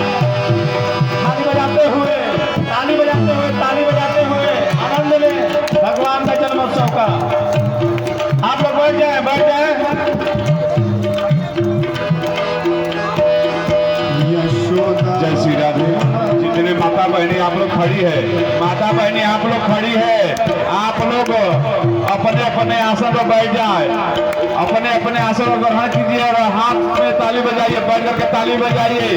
ताली बजाते हुए ताली बजाते हुए ताली बजाते हुए आनंद ले भगवान का जन्मोत्सव का। आप लोग बैठ जाए, बैठ जाए। जय श्री राधे। जितने माता बहनी आप लोग खड़ी है, माता बहनी आप लोग खड़ी है, आप लोग अपने अपने आसन पर बैठ जाए, अपने अपने आसन पर ग्रहण कीजिए और हाथ में ताली बजाइए, बैठ करके ताली बजाइए।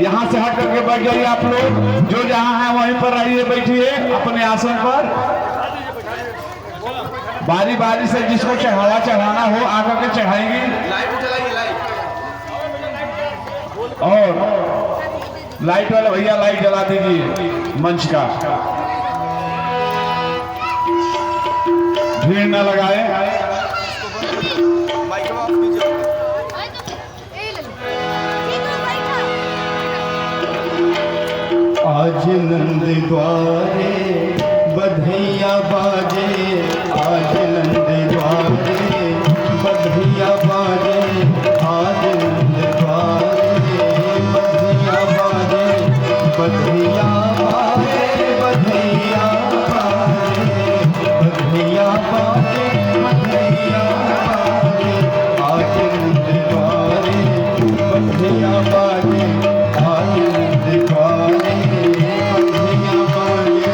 यहाँ से हट करके बैठ जाइए आप लोग, जो जहाँ है वहीं पर रहिए, बैठिए अपने आसन पर। बारी बारी से जिसको चढ़ावा चढ़ाना हो आकर के चढ़ाएंगे। लाइट जलाइए, लाइट। और लाइट वाले भैया लाइट जला दीजिए मंच का, भीड़ न लगाए। माइक ऑफ कीजिए। आज नंद द्वारे बधैया बाजे, आज नंद द्वारे बधैया बाजे, आज नंद द्वारे बधैया बाजे, बधैया बाजे, बधैया बाजे, बधैया बाजे, बधैया बाजे, आज नंद द्वारे बधैया बाजे, आज नंद द्वारे बधैया बाजे।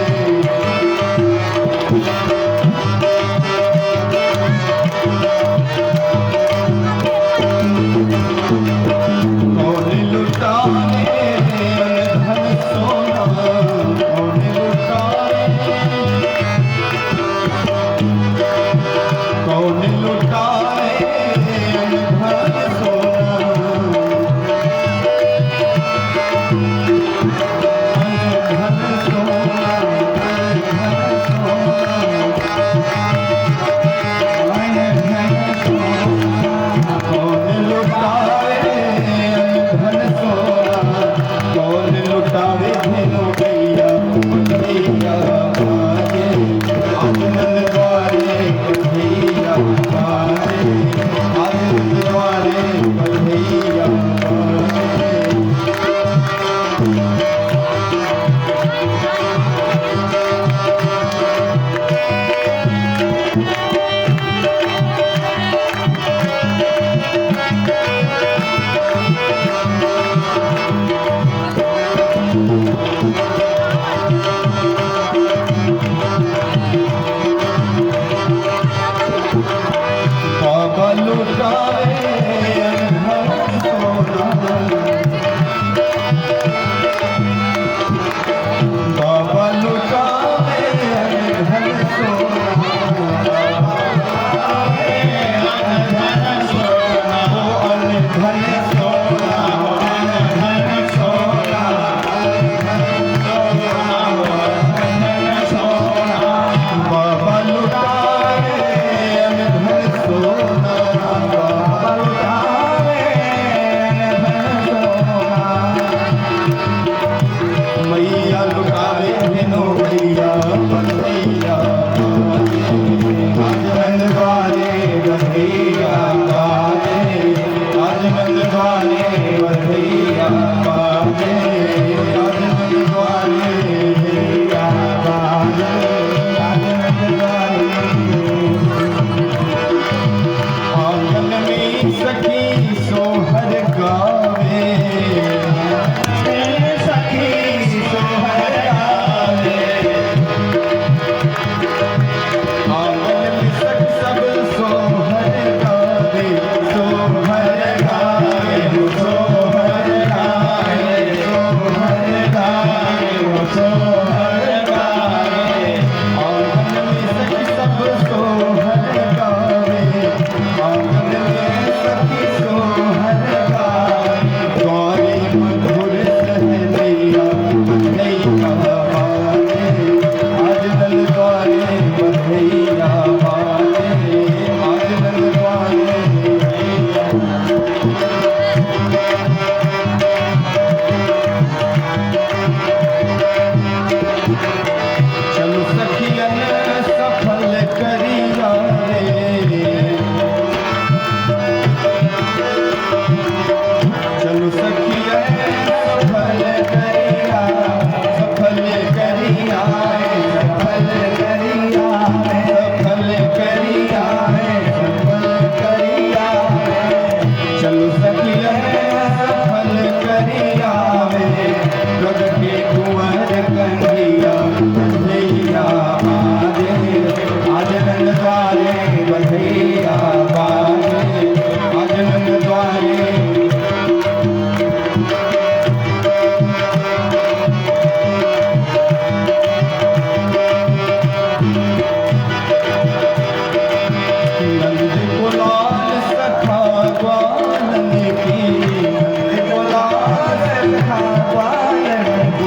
सखा पालन को,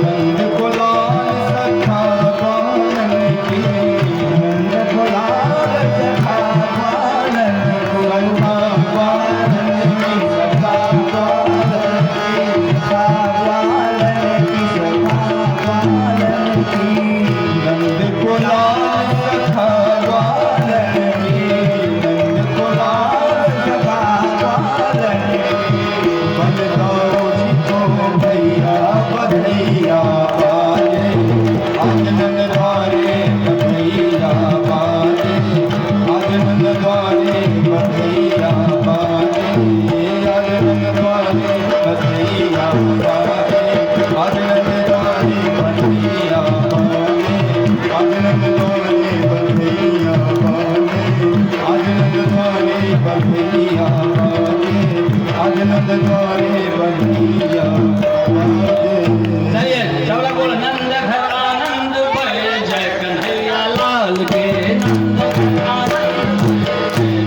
नंद को लाल सखा पालन की, नंद को लाल सखा पालन को, सखा पालन की, सखा पालन की, सखा पालन की, सखा पालन की, नंद को लाल सखा पालन की, नंद को लाल सखा पालन की, बलदाऊजी को भैया बधैया बाजे, आज नंद द्वारे बधैया बाजे, आज नंद द्वारे बधैया बाजे, आज नंद द्वारे बधैया बाजे, आज नंद द्वारे बधैया बाजे, आज नंद द्वारे बधैया बाजे, आज नंद द्वारे बधैया बाजे, आज नंद द्वारे बधैया बाजे। चलिए सबला बोलो नंद घर आनंद भय जय कन्हैया लाल के, नंद घर आनंद जय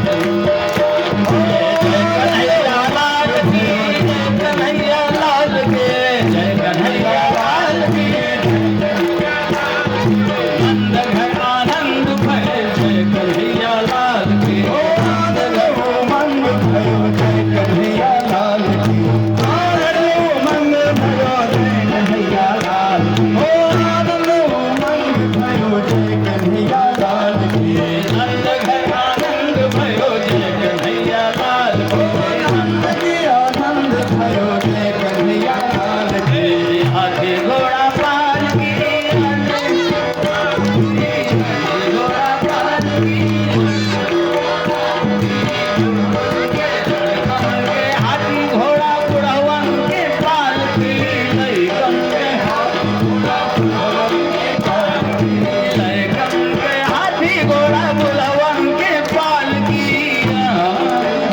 कन्हैया लाल की, जय कन्हैया लाल के, जय कन्हैया लाल की, नंद घर आनंद भय जय कन्हैया लाल के, आनंद उमंग भयो जय कन्हैया लाल की, आनंद उमंग भयो जय कन्हैया लाल की, आनंद उमंग भयो जय कन्हैया लाल की, नंद घर आनंद भयो जय कन्हैया लाल के, आनंद की आनंद भयो जय कन्हैया लाल की, हाथी घोड़ा पालकी, घोड़ा पालकी, हाथी घोड़ा बुढ़वन के पालकी, लइकन के हाथी घोड़ा बुढ़वन के पालकी,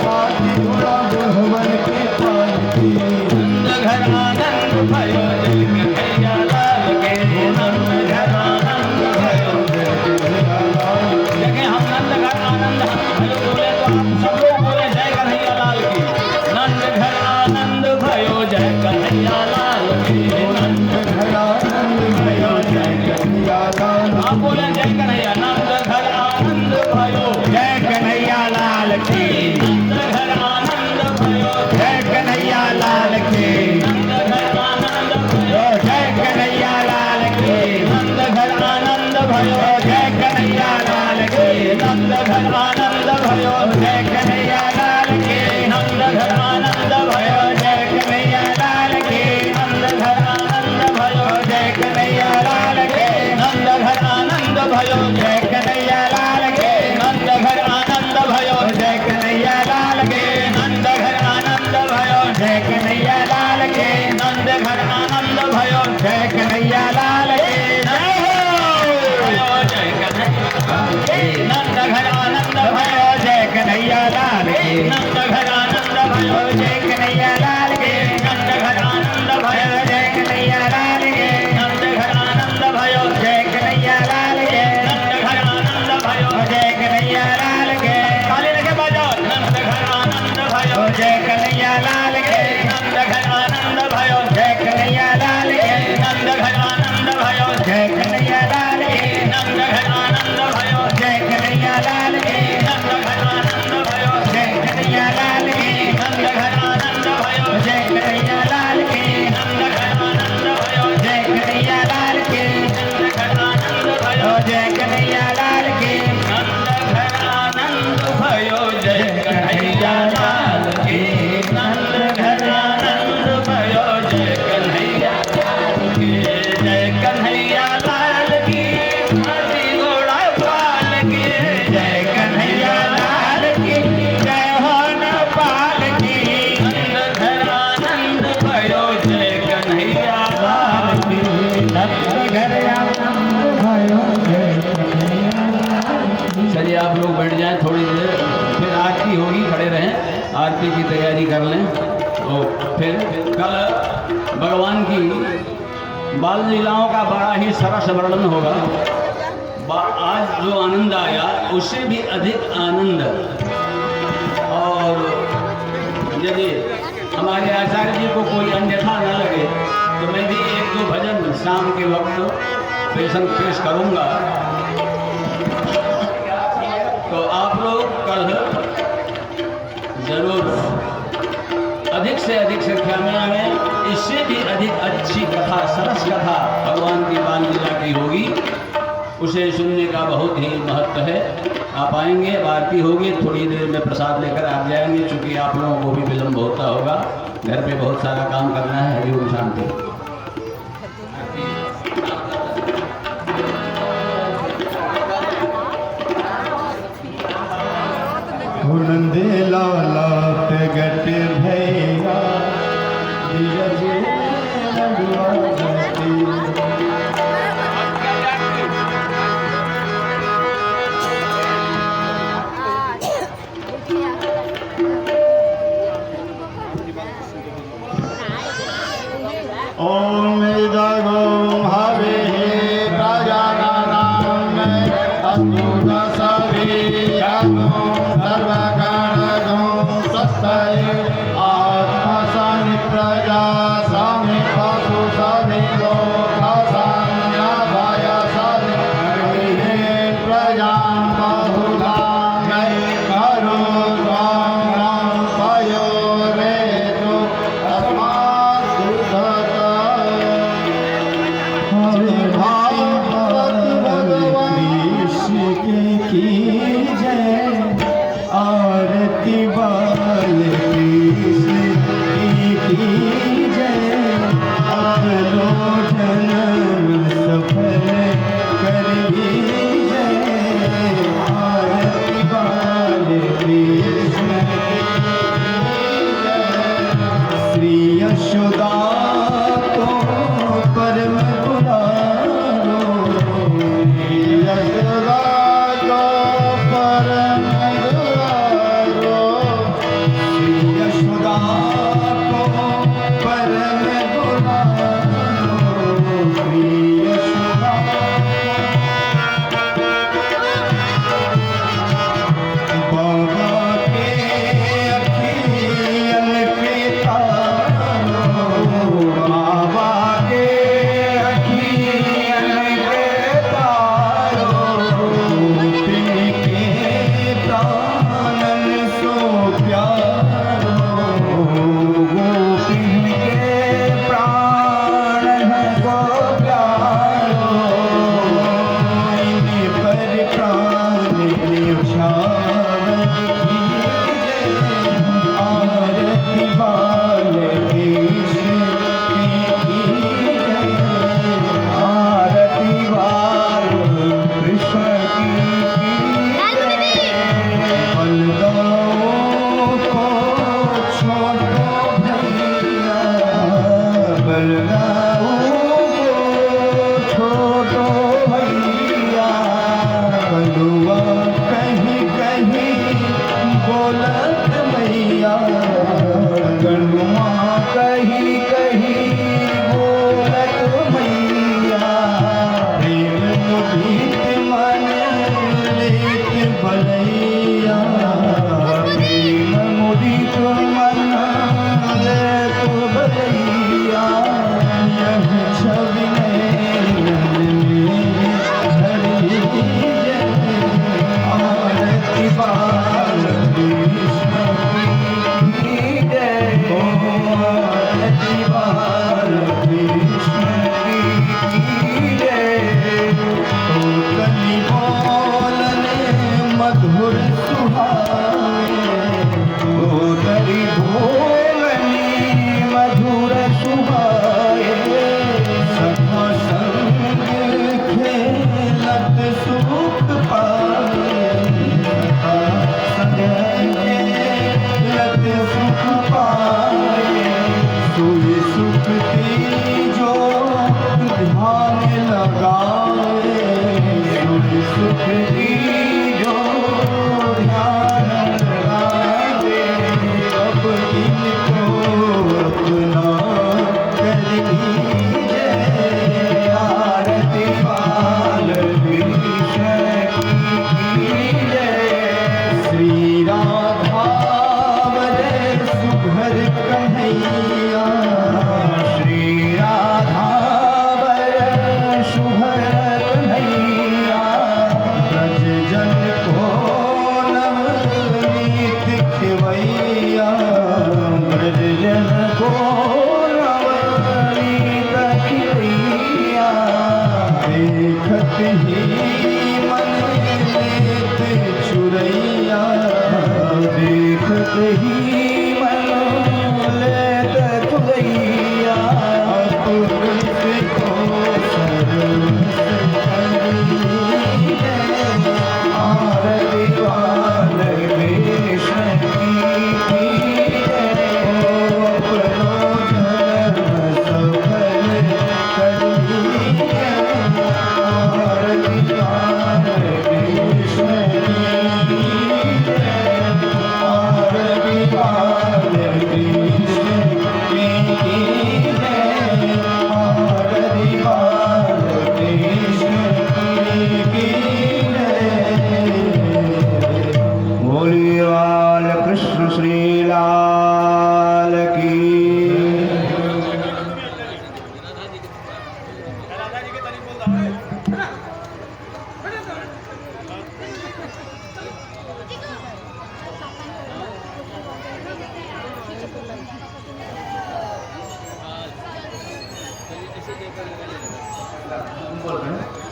हाथी घोड़ा बुढ़वन के पालकी, नंद घर आनंद भयो जय कन्हैया लाल के, नंद घर आनंद भयो देखें हम नंद घर आनंद भयो बोले तो आप सब लोग बोले जय कन्हैया लाल की, नंद घर आनंद भयो जय कन्हैया लाल की, नंद घर आनंद भयो जय कन्हैया लाल आप बोले जय कन्हैया, नंद घर आनंद भयो जय कन्हैया लाल की, नंद घर आनंद भयो जय कन्हैया लाल की, नंद घर आनंद भयो जय कन्हैया लाल की, नंद घर आनंद भयो जय कन्हैया लाल की, नंद घर आनंद भयो जय कन्हैया लाल की, नंद घर आनंद भयो जय कन्हैया लाल की, नंद घर आनंद भयो जय कन्हैया लाल की, नंद घर आनंद भयो जय कन्हैया लाल की, नंद घर आनंद भयो जय कन्हैया लाल की, नंद घर आनंद भयो जय कन्हैया लाल की, नंद घर आनंद भयो जय कन्हैया लाल की, जय हो जय कन्हैया नंद घर आनंद भयो जय कन्हैया लाल की, नंद घर आनंद भयो जय कन्हैया लाल की, नंद घर आनंद भयो जय कन्हैया लाल की, नंद घर आनंद भयो जय कन्हैया लाल की, नंद घर आनंद भयो जय कन्हैया लाल की, ताली लगे बजाओ नंद घर आनंद भयो जय कन्हैया लाल की, नंद घर आनंद भयो जय कन्हैया लाल की, नंद घर आनंद भयो जय कन्हैया लाल की, नंद घर आनंद भयो जय कन्हैया लाल की, नंद घर आनंद भयो जय कन्हैया लाल की, नंद घर आनंद भयो जय कन्हैया लाल की, नंद घर आनंद भयो जय कन्हैया लाल की, नंद घर आनंद भयो जय कन्हैया लाल की, नंद घर आनंद भयो जय कन्हैया लाल की, नंद घर आनंद भयो जय कन्हैया लाल की, जय कन्हैया लाल की, हाथी घोड़ा पाल की, जय कन्हैया लाल की, जय हो नेपाल की, नंद घर आनंद भयो जय कन्हैया लाल की, घर आनंद भयो जय कन्हैया लाल की। चलिए आप लोग बैठ जाएं थोड़ी देर, फिर आरती होगी, खड़े रहें, आरती की तैयारी कर लें। और फिर कल भगवान की बाल लीलाओं का बड़ा ही सरस वर्णन होगा। आज जो आनंद आया उससे भी अधिक आनंद, और यदि हमारे आचार्य जी को कोई अन्यथा भगवान के वक्त पेश करूंगा। तो आप लोग कल जरूर अधिक से अधिक संख्या में आए। इससे भी अधिक अच्छी कथा, सरस कथा भगवान की बाल लीला की होगी, उसे सुनने का बहुत ही महत्व है। आप आएंगे, आरती होगी, थोड़ी देर में प्रसाद लेकर आप जाएंगे, चूँकि आप लोगों को भी विलम्ब होता होगा, घर पे बहुत सारा काम करना है। हरि ओम शांति। नंदे लाला पे गट भैया ओम इदगो हवे प्रजानानां अद्भुत सवेयगो सर्वगणगो स्वस्तये आत्मसनि प्रजा समे पशु समे लोका संयाभय समे प्रजां बहुलां करो त्वं पयो रेतु तस्मात् सुखत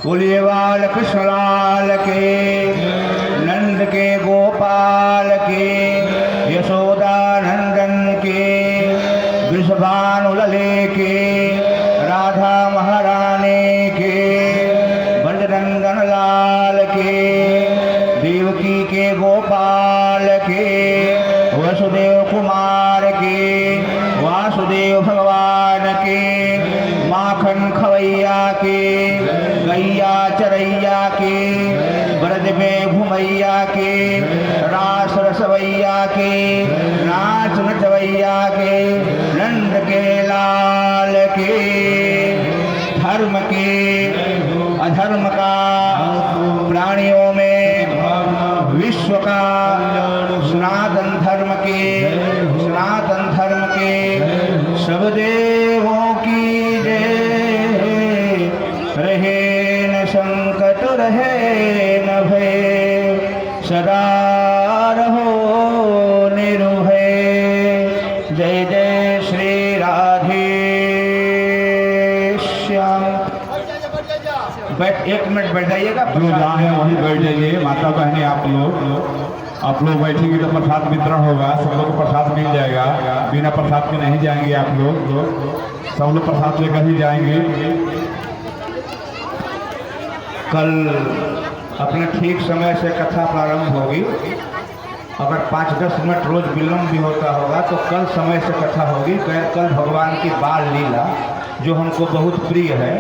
बोलिए बाल कृष्ण लाल के, नंद के गोपाल के, यशोदा नंदन के, वृषभानुलले के, राधा महारानी के, ब्रजनंदन लाल के, देवकी के गोपाल के, वसुदेव कुमार के, वासुदेव भगवान के, माखन खवैया के, गैया चरैया के, ब्रज में घुमैया के, रास रसवैया के, नाच नचवैया के, नंद के लाल के, धर्म के अधर्म का, प्राणियों में विश्व का, सनातन धर्म के सब देवों की जय। रहे न संकट रहे न भय, सदा रहो निर्भय। जय जय श्री राधे श्याम। बैठ 1 मिनट बैठ जाइएगा। जो जहाँ है वहीं बैठ जाइए। माता बहनें आप लोग बैठेंगे तो प्रसाद वितरण होगा, सब लोग को प्रसाद मिल जाएगा। बिना प्रसाद के नहीं जाएंगे आप लोग, सब लोग प्रसाद लेकर ही जाएंगे। कल अपने ठीक समय से कथा प्रारंभ होगी। अगर 5-10 मिनट रोज विलम्ब भी होता होगा तो कल समय से कथा होगी। कल भगवान की बाल लीला जो हमको बहुत प्रिय है,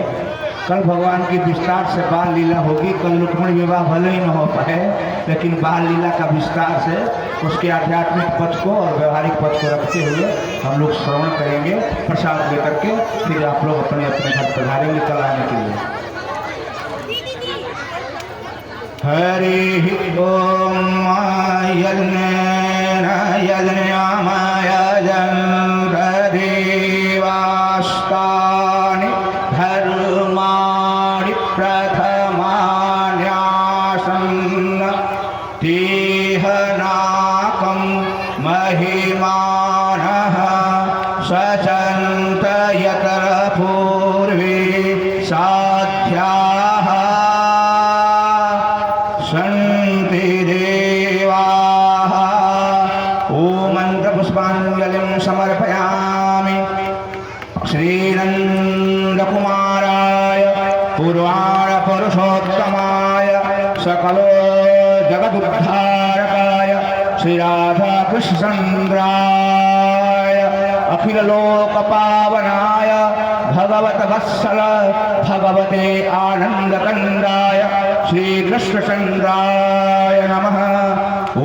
कल भगवान की विस्तार से बाल लीला होगी। कल रुक्मिणी विवाह भले ही न हो पाए, लेकिन बाल लीला का विस्तार से उसके आध्यात्मिक पक्ष को और व्यवहारिक पक्ष को रखते हुए हम लोग श्रवण करेंगे प्रसाद लेकर के। फिर आप लोग अपने अपने घर पधारेंगे कल आने के लिए। हरि ओम देवास्तानि धर्माणि प्रथमान्यासन्न तेहनाकं महिमानः सचन्त यत्र पूर्वे साध्याः सन्ति देवाः। ॐ मन्त्रपुष्पाञ्जलिं समर्पयामि श्रीनन्दकुमाराय पूर्वाणपुरुषोत्तमाय सकलो जगदुद्धारकाय श्रीराधाकृष्णचन्द्राय अखिललोकपावनाय भगवतवत्सल भगवते आनन्दकन्दाय श्रीकृष्णचन्द्राय नमः। ॐ